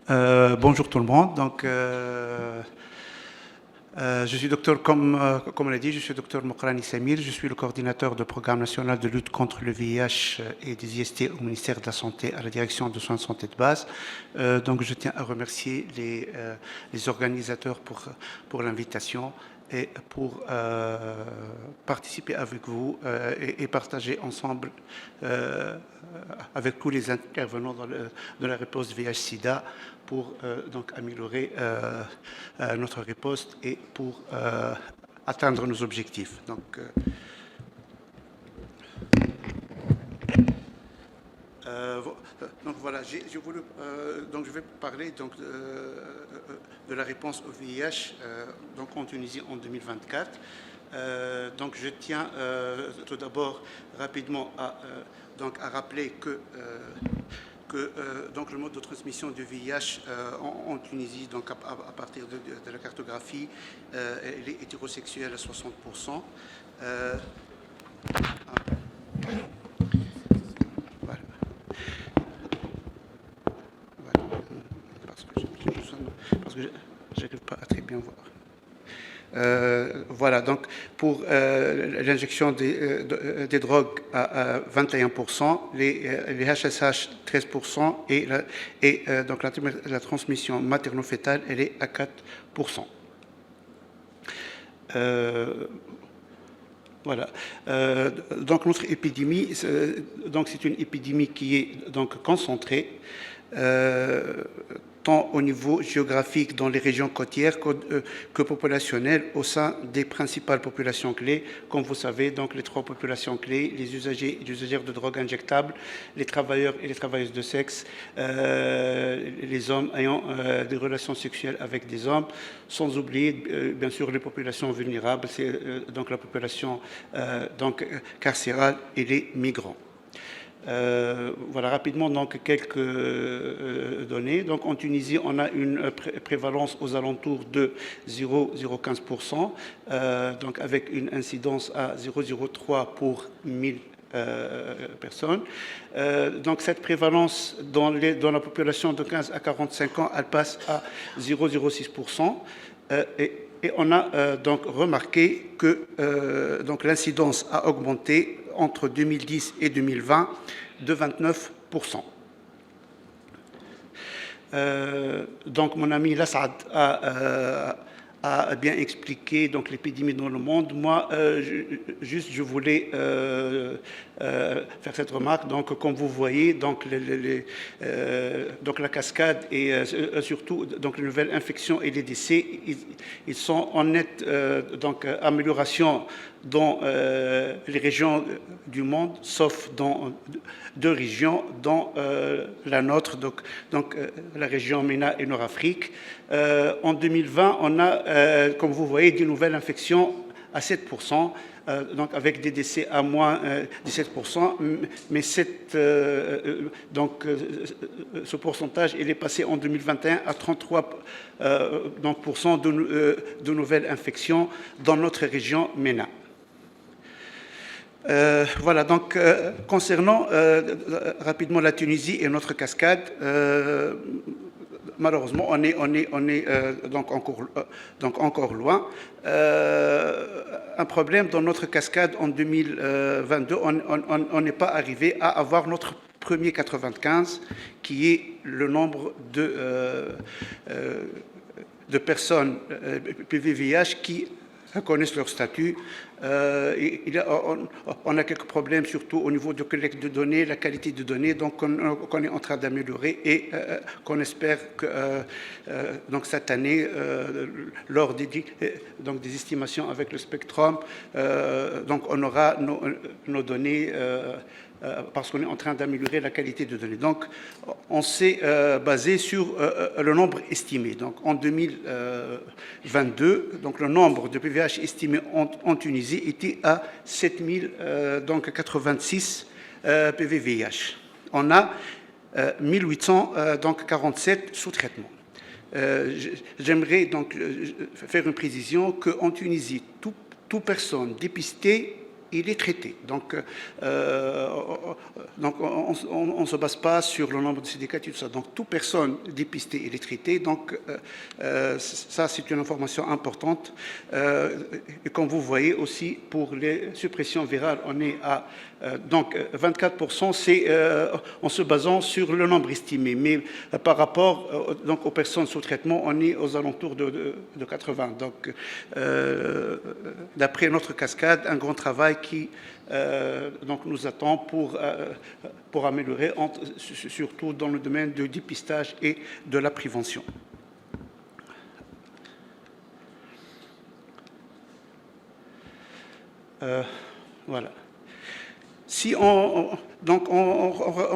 Bonjour tout le monde. Je suis docteur, comme on l'a dit, je suis docteur Mokrani Samir. Je suis le coordinateur du programme national de lutte contre le VIH et des IST au ministère de la Santé, à la direction de soins de santé de base. Je tiens à remercier les organisateurs pour l'invitation et pour participer avec vous et partager ensemble avec tous les intervenants dans la réponse VIH-Sida pour améliorer notre riposte et pour atteindre nos objectifs. Voilà, je vais parler de la réponse au VIH en Tunisie en 2024. Je tiens tout d'abord rapidement à rappeler que le mode de transmission du VIH en Tunisie, à partir de la cartographie, elle est hétérosexuelle à 60%. Voilà. Parce que je n'arrive pas à très bien voir. Voilà, donc pour l'injection des drogues à 21%, les HSH 13% et la transmission materno-fétale, elle est à 4%. Voilà. Notre épidémie, c'est une épidémie qui est concentrée, tant au niveau géographique dans les régions côtières que populationnel au sein des principales populations clés. Comme vous savez, les trois populations clés, les usagers et les usagères de drogues injectables, les travailleurs et les travailleuses de sexe, les hommes ayant des relations sexuelles avec des hommes, sans oublier bien sûr les populations vulnérables, c'est la population carcérale et les migrants. Voilà rapidement quelques données. En Tunisie, on a une prévalence aux alentours de 0,15%, avec une incidence à 0,03 pour 1000 personnes. Cette prévalence dans la population de 15 à 45 ans, elle passe à 0,06%. Et on a remarqué que l'incidence a augmenté entre 2010 et 2020 de 29%. Mon ami Lassad a bien expliqué l'épidémie dans le monde. Moi, je voulais faire cette remarque. Comme vous voyez, la cascade et surtout les nouvelles infections et les décès, ils sont en nette amélioration dans les régions du monde, sauf dans deux régions, dont la nôtre, la région MENA et Nord-Afrique. En 2020, on a, comme vous voyez, des nouvelles infections à 7%, avec des décès à moins 17%, mais ce pourcentage il est passé en 2021 à 33% de nouvelles infections dans notre région MENA. Voilà, concernant rapidement la Tunisie et notre cascade, malheureusement, on est encore loin. Un problème dans notre cascade en 2022, on n'est pas arrivé à avoir notre premier 95, qui est le nombre de personnes PVVIH qui connaissent leur statut. On a quelques problèmes, surtout au niveau de collecte de données, la qualité de données, qu'on est en train d'améliorer et qu'on espère que cette année, lors des estimations avec le Spectrum, on aura nos données parce qu'on est en train d'améliorer la qualité de données. On s'est basé sur le nombre estimé. En 2022, le nombre de PVH estimé en Tunisie était à 7086 PVVIH. On a 1847 sous traitement. J'aimerais faire une précision qu'en Tunisie, toute personne dépistée, il est traité. Donc, on ne se base pas sur le nombre de syndicats et tout ça. Donc, toute personne dépistée, elle est traitée. Donc, ça, c'est une information importante. Et comme vous voyez aussi, pour les suppressions virales, on est à donc 24%, c'est en se basant sur le nombre estimé. Mais par rapport donc, aux personnes sous traitement, on est aux alentours de 80. Donc, d'après notre cascade, un grand travail qui donc, nous attend pour améliorer, surtout dans le domaine du dépistage et de la prévention. Voilà. Si en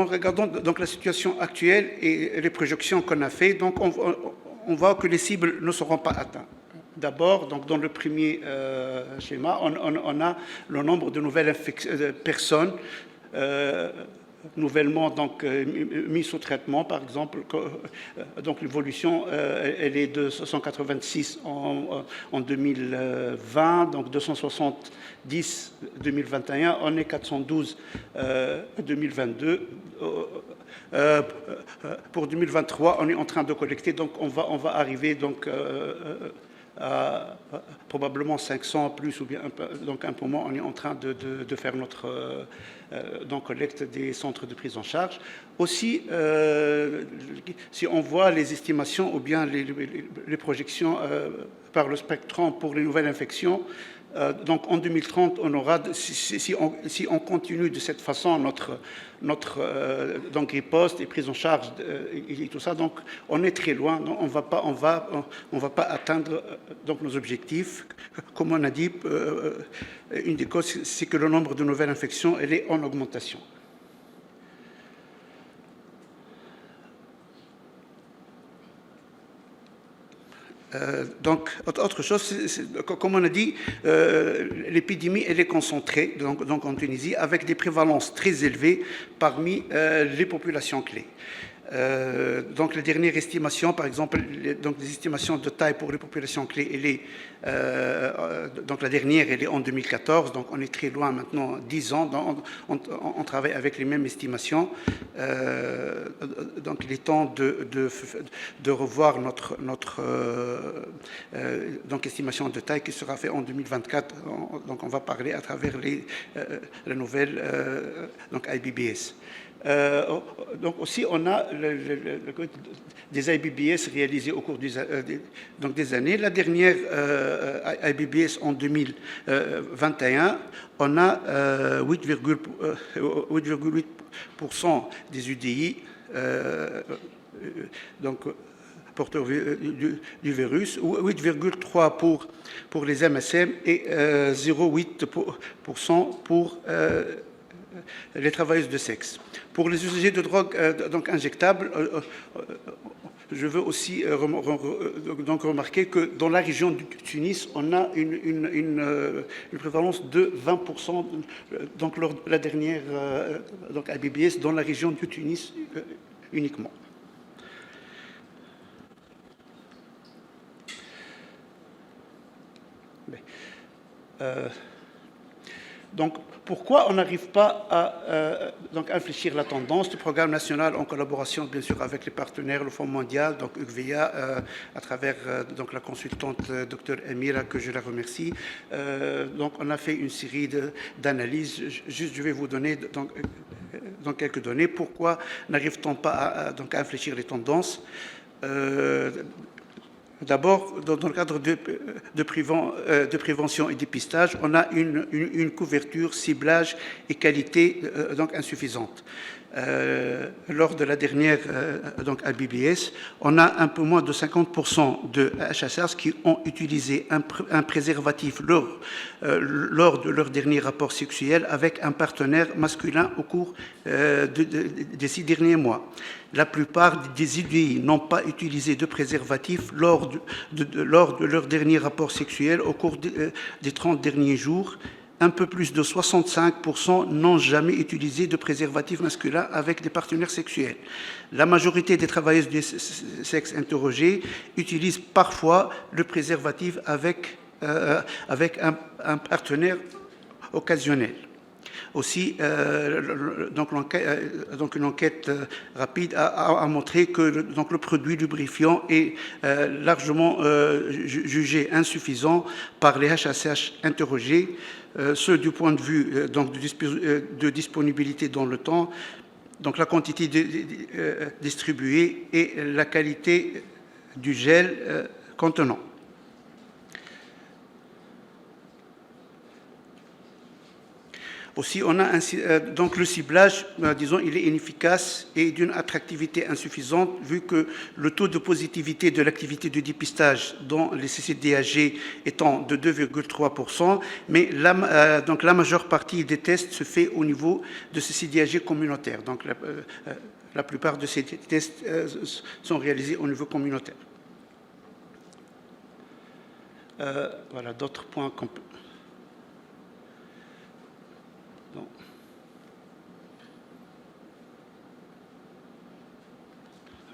regardant donc, la situation actuelle et les projections qu'on a faites, donc on voit que les cibles ne seront pas atteintes. D'abord, donc dans le premier schéma, on a le nombre de nouvelles personnes nouvellement donc, mis sous traitement, par exemple. Donc l'évolution, elle est de 186 en 2020, donc 270 2021, on est 412 2022. Pour 2023, on est en train de collecter, donc on va arriver donc, à probablement 500 plus ou bien donc un peu moins. On est en train de faire notre donc collecte des centres de prise en charge. Aussi, si on voit les estimations ou bien les projections par le Spectrum pour les nouvelles infections, donc en 2030, on aura, si on continue de cette façon notre donc riposte et prise en charge et tout ça, donc on est très loin. Donc on va pas atteindre donc nos objectifs. Comme on a dit, une des causes, c'est que le nombre de nouvelles infections, elle est en augmentation. Donc, autre chose, comme on a dit, l'épidémie, elle est concentrée donc en Tunisie avec des prévalences très élevées parmi les populations clés. Donc, les dernières estimations, par exemple, donc les estimations de taille pour les populations clés, elle est, donc la dernière, elle est en 2014, donc on est très loin maintenant, 10 ans, on travaille avec les mêmes estimations. Donc, il est temps de revoir notre donc, estimation de taille qui sera faite en 2024. Donc, on va parler à travers la nouvelle donc IBBS. Donc aussi, on a des IBBS réalisés au cours donc des années. La dernière IBBS en 2021, on a 8,8% des UDI donc, porteurs du virus, 8,3% pour les MSM et 0,8% pour les travailleuses de sexe. Pour les usagers de drogue donc injectables, je veux aussi donc remarquer que dans la région du Tunis, on a une prévalence de 20%, donc lors de la dernière donc IBBS, dans la région du Tunis uniquement. Donc, pourquoi on n'arrive pas à donc infléchir la tendance du programme national en collaboration, bien sûr, avec les partenaires, le Fonds mondial, donc UVA, à travers donc la consultante Dr Amira, que je la remercie. Donc, on a fait une série d'analyses. Juste, je vais vous donner donc quelques données. Pourquoi n'arrive-t-on pas à infléchir les tendances? D'abord, dans le cadre de prévention et dépistage, on a une couverture, ciblage et qualité donc insuffisante. Lors de la dernière donc IBBS, on a un peu moins de 50% de HSRs qui ont utilisé un préservatif lors de leur dernier rapport sexuel avec un partenaire masculin au cours des 6 derniers mois. La plupart des UDI n'ont pas utilisé de préservatif lors de leur dernier rapport sexuel au cours des 30 derniers jours. Un peu plus de 65% n'ont jamais utilisé de préservatif masculin avec des partenaires sexuels. La majorité des travailleuses du sexe interrogées utilisent parfois le préservatif avec un partenaire occasionnel. Aussi, donc une enquête rapide a montré que le produit lubrifiant est largement jugé insuffisant par les HACH interrogés, ce du point de vue de disponibilité dans le temps, donc la quantité distribuée et la qualité du gel contenant. Aussi, on a donc le ciblage, disons, il est inefficace et d'une attractivité insuffisante, vu que le taux de positivité de l'activité de dépistage dans les CCDAG étant de 2,3%, mais donc la majeure partie des tests se fait au niveau de CCDAG communautaire. Donc la plupart de ces tests sont réalisés au niveau communautaire. Voilà, d'autres points qu'on peut...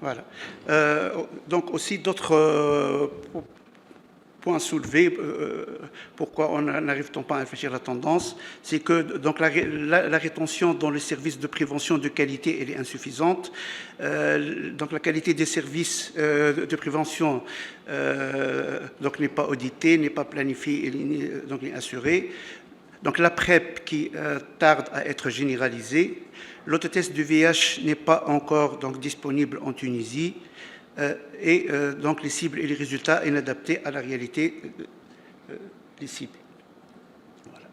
Voilà. Donc aussi d'autres points soulevés, pourquoi on n'arrive-t-on pas à infléchir la tendance, c'est que donc, la rétention dans les services de prévention de qualité elle est insuffisante. Donc la qualité des services de prévention n'est pas auditée, n'est pas planifiée, donc n'est assurée. Donc la PrEP qui tarde à être généralisée. L'autotest du VIH n'est pas encore donc, disponible en Tunisie donc les cibles et les résultats inadaptés à la réalité des cibles. Voilà.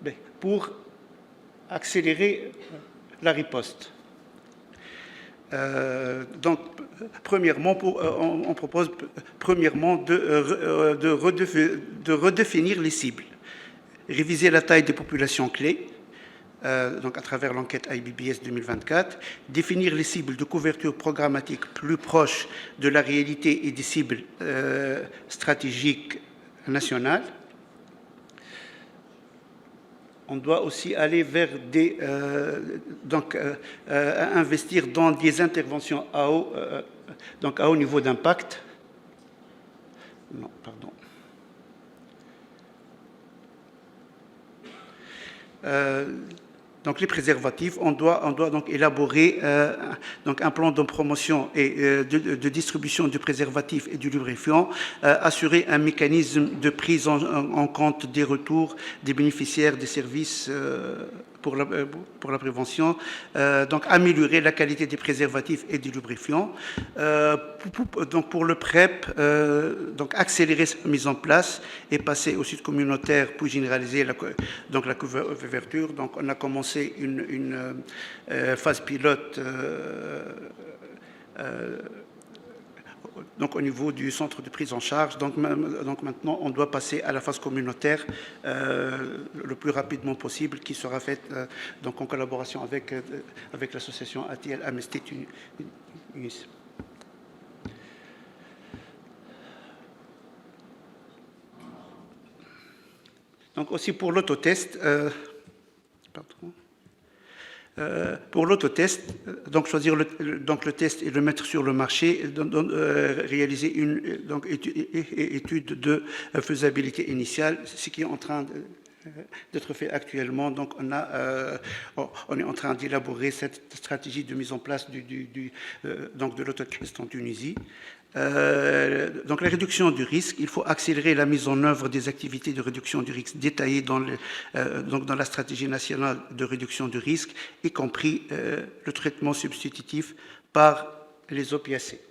Donc, pour accélérer la riposte, donc, premièrement, on propose premièrement de redéfinir les cibles, réviser la taille des populations clés, donc à travers l'enquête IBBS 2024, définir les cibles de couverture programmatique plus proches de la réalité et des cibles stratégiques nationales. On doit aussi aller vers investir dans des interventions à haut niveau d'impact. Non, pardon. Donc les préservatifs, on doit donc élaborer un plan de promotion et de distribution de préservatifs et du lubrifiant, assurer un mécanisme de prise en compte des retours des bénéficiaires des services pour la prévention, donc améliorer la qualité des préservatifs et des lubrifiants. Donc pour le PrEP, donc accélérer sa mise en place et passer au site communautaire pour généraliser la couverture. Donc on a commencé une phase pilote donc au niveau du centre de prise en charge. Donc maintenant, on doit passer à la phase communautaire le plus rapidement possible, qui sera faite donc en collaboration avec l'association ATL Amnesty Tunis. Donc aussi pour l'autotest, pour l'autotest, donc choisir le test et le mettre sur le marché, réaliser une étude de faisabilité initiale, ce qui est en train d'être fait actuellement. Donc on est en train d'élaborer cette stratégie de mise en place de l'autotest en Tunisie. Donc la réduction du risque, il faut accélérer la mise en œuvre des activités de réduction du risque détaillées dans la stratégie nationale de réduction du risque, y compris le traitement substitutif par les opiacés.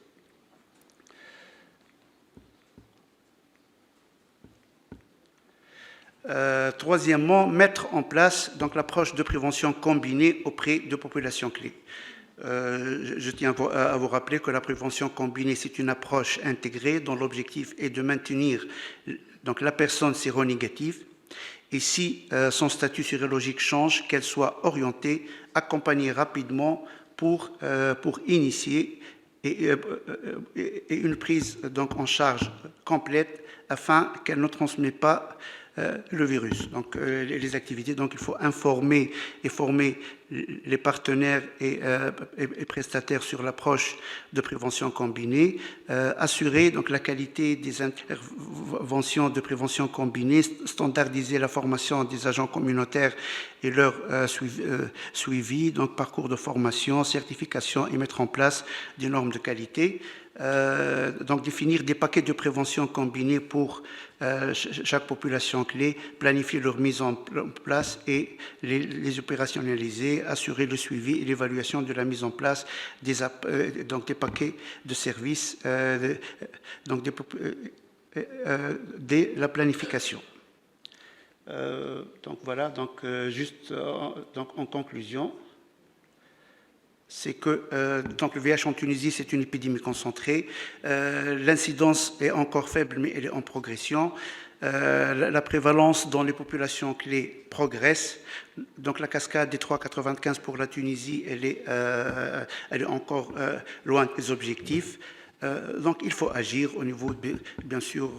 Troisièmement, mettre en place donc l'approche de prévention combinée auprès de populations clés. Je tiens à vous rappeler que la prévention combinée, c'est une approche intégrée dont l'objectif est de maintenir donc, la personne séronégative et si son statut sérologique change, qu'elle soit orientée, accompagnée rapidement pour initier et une prise donc, en charge complète afin qu'elle ne transmette pas le virus. Donc, les activités, donc il faut informer et former les partenaires et prestataires sur l'approche de prévention combinée, assurer donc la qualité des interventions de prévention combinée, standardiser la formation des agents communautaires et leur suivi, donc parcours de formation, certification et mettre en place des normes de qualité. Donc définir des paquets de prévention combinés pour chaque population clé, planifier leur mise en place et les opérationnaliser, assurer le suivi et l'évaluation de la mise en place donc des paquets de services, donc dès la planification. Donc voilà, donc juste donc en conclusion, c'est que donc le VIH en Tunisie, c'est une épidémie concentrée. L'incidence est encore faible, mais elle est en progression. La prévalence dans les populations clés progresse. Donc la cascade des 3,95 pour la Tunisie, elle est encore loin des objectifs. Donc il faut agir au niveau, bien sûr,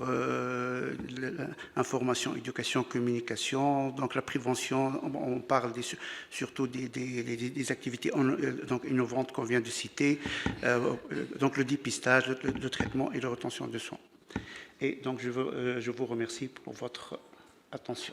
information, éducation, communication, donc la prévention, on parle surtout des activités donc innovantes qu'on vient de citer, donc le dépistage, le traitement et la retention de soins. Et donc je vous remercie pour votre attention.